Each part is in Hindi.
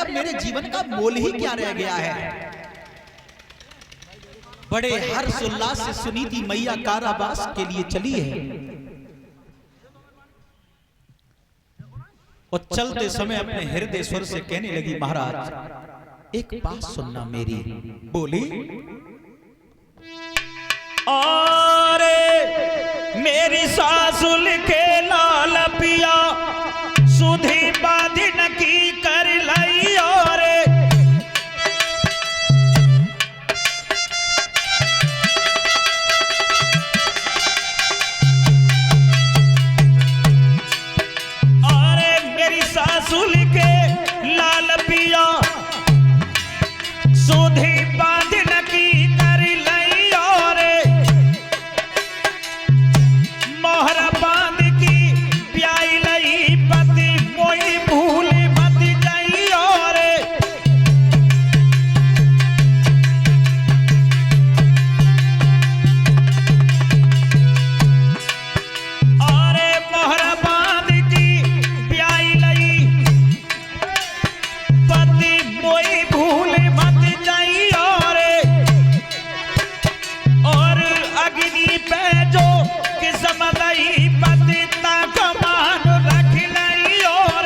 अब मेरे जीवन का मोल ही क्या रह गया है। बड़े हर्ष उल्लास से सुनीति मैया कारावास के लिए चली है और चलते समय अपने हृदय स्वर से कहने लगी, महाराज एक बात सुनना मेरी। बोली, अरे मेरी सासुल के लाल पिया सुधी बाधिन की कर लाई। और मेरी सासुल के लाल पिया सुधी बाधिन की कर लाई। और मोहर बांध की प्याई लई पति मोई भूल मत जाई। और मोहर बांध की प्याई लई पति मोई भूल मत जाई। और अग्नि पे जो किस्मत लई पति तक मान रख लई। और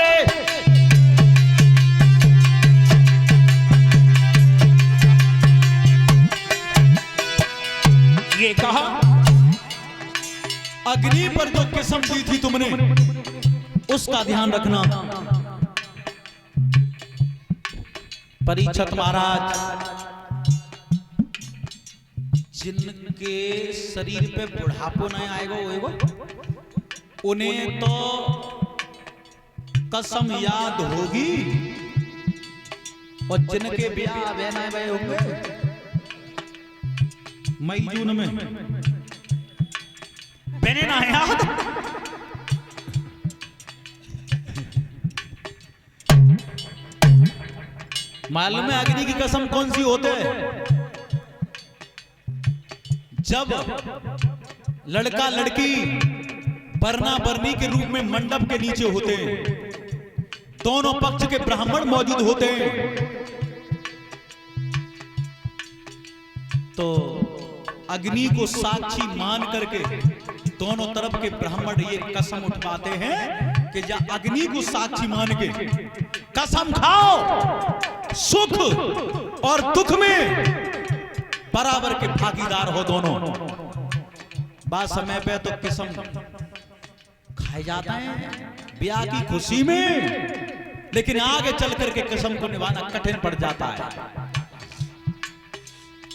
ये कहा, अग्नि पर जो कसम दी थी तुमने उसका ध्यान रखना। परीक्षित महाराज, जिनके शरीर पे बुढ़ापो नहीं आएगा उन्हें तो कसम याद होगी, और जिनके ब्याह बहना भय होंगे मई जून में मैंने ना याद। मालूम है अग्नि की कसम कौन सी होते है? जब लड़का लड़की बरना बरनी के रूप में मंडप के नीचे होते हैं, दोनों पक्ष के ब्राह्मण मौजूद होते हैं, तो अग्नि को साक्षी मान करके दोनों तरफ के ब्राह्मण ये कसम उठवाते हैं कि जा अग्नि को साक्षी मान के कसम खाओ, सुख और दुख में बराबर के भागीदार हो दोनों। बात समय पे तो कसम खाए जाता है ब्याह की खुशी में, लेकिन आगे चल करके कसम को निभाना कठिन पड़ जाता है।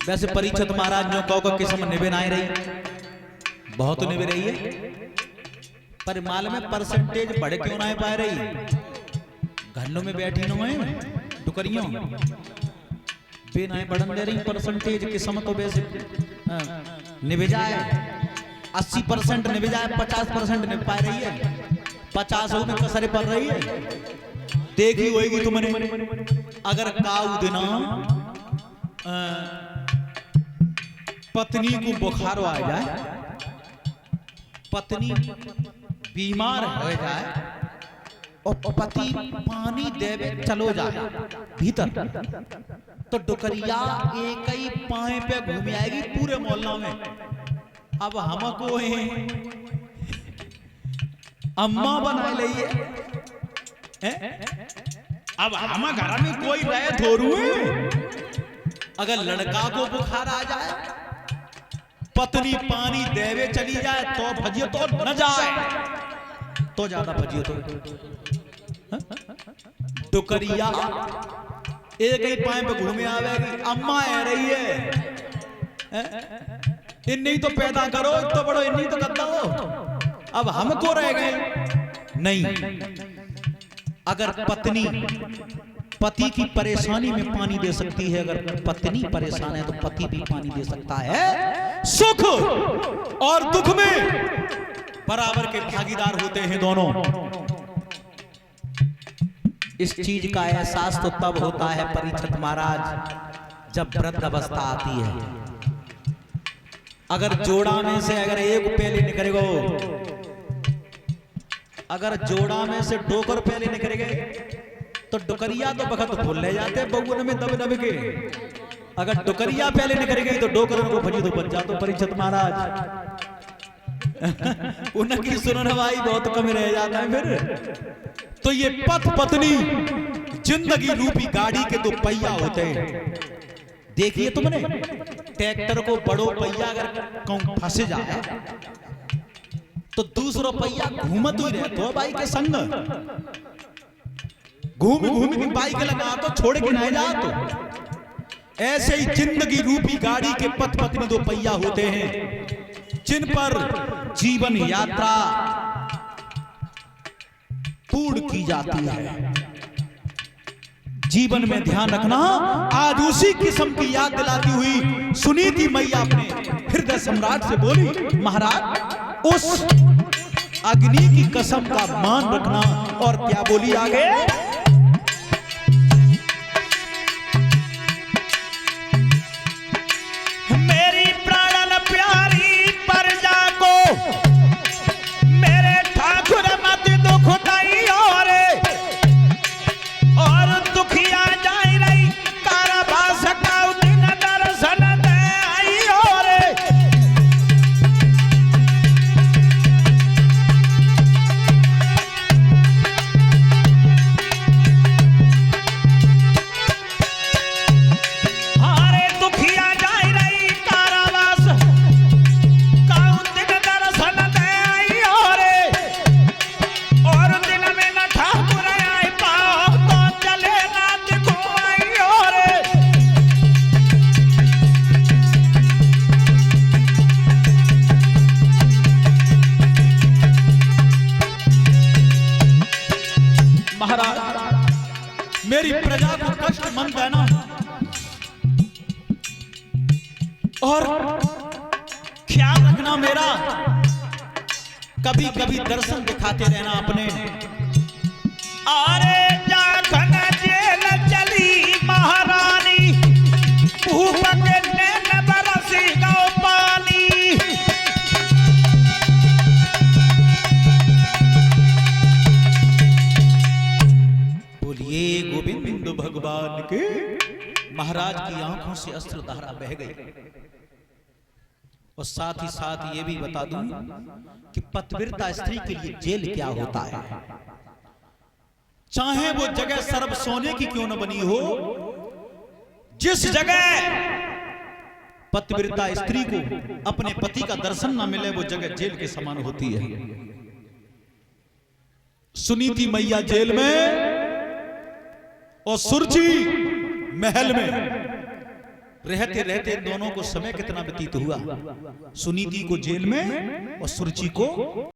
वैसे परीक्षित महाराज ने कहो कसम निभे ना रही, बहुत निभे रही है, पर माल में परसेंटेज बढ़ क्यों ना पा रही। घरों में बैठी नो है टुकरियों बे ना बढ़न दे रही परसेंटेज किस्म तो वैसे निभे जाए 80% निभे जाए, 50% निभ पा रही है, 50 में कसरे पड़ रही है। देखी होगी तुमने, अगर काऊ दिना पत्नी को बुखार आ जाए, पत्नी बीमार हो जाए और पति पानी देवे चलो जाए भीतर, तो डुकरिया एक ही पाए पे घूम आएगी पूरे मोहल्ला में। अब हमको अम्मा बना लिए, अब हम घर में कोई रहे थोरू। अगर लड़का को बुखार आ जाए, पत्नी पानी देवे चली जाए तो भजियो, तो न जाए तो ज्यादा भजियो। तो टुकरिया एक ही पाए पे घूमे आवेगी, अम्मा आ रही है, इन्हीं तो पैदा करो, तो बड़ो इन्हीं तो करता हो, अब हमको रह गए। नहीं, अगर पत्नी पति की परेशानी में पानी दे सकती है, अगर पत्नी परेशान है तो पति भी पानी दे सकता है। सुख और दुख में बराबर के भागीदार होते हैं दोनों। इस चीज का एहसास तो तब होता है परीक्षित महाराज जब वृद्ध अवस्था आती है। अगर जोड़ा में से अगर एक पहले निकलेगा, अगर जोड़ा में से 2 पहले निकल गए तो डुकरिया तो बखत भूल ले जाते बगुन में दब दब के। अगर डुकरिया पहले निकल गई तो डोकरन को भजी तो बच जा तो परीक्षित महाराज उनकी सुनवाई बहुत कम रह जाता है फिर। तो ये पथ पत्नी जिंदगी रूपी गाड़ी के दो पहिया होते हैं। देखिए तुमने ट्रैक्टर को बड़ो पहिया अगर कहूं फंसे जाए तो दूसरो पहिया घूमत ही रहे तो बाइक के संग घूम घूम के बाइक लगा तो छोड़ के ना जा। तो ऐसे ही जिंदगी रूपी गाड़ी के पथ पत्नी दो पहिया होते हैं जिन पर जीवन यात्रा पूर्ण की जाती है। जीवन में ध्यान रखना, आज उसी किस्म की याद दिलाती हुई सुनीति मैया अपने हृदय सम्राट से बोली, महाराज उस अग्नि की कसम का मान रखना। और क्या बोली आगे, मेरी प्राणन प्यारी प्रजा को मेरे ठाकुर मत दुख दई और दुखिया जाई रही कारावास का दिन दर्शन दे आई और मेरी प्रजा को कष्ट मन देना और ख्याल रखना मेरा, कभी कभी दर्शन दिखाते रहना अपने। अरे जाखन जेल चली महारानी भूख के नैन बरसी गौ पानी। बोलिए गोविंद भगवान के। महाराज की आंखों से अस्त्र धारा बह गई। और साथ ही साथ ये भी बता दूं कि पतिव्रता स्त्री के लिए जेल क्या होता है। चाहे वो जगह सर्व सोने की क्यों न बनी हो, जिस जगह पतिव्रता स्त्री को अपने पति का दर्शन न मिले वो जगह जेल के समान होती है। सुनीति मैया जेल में और सुरुचि महल में रहते रहते दोनों को समय कितना व्यतीत हुआ। सुनीति को जेल में और सुरुचि को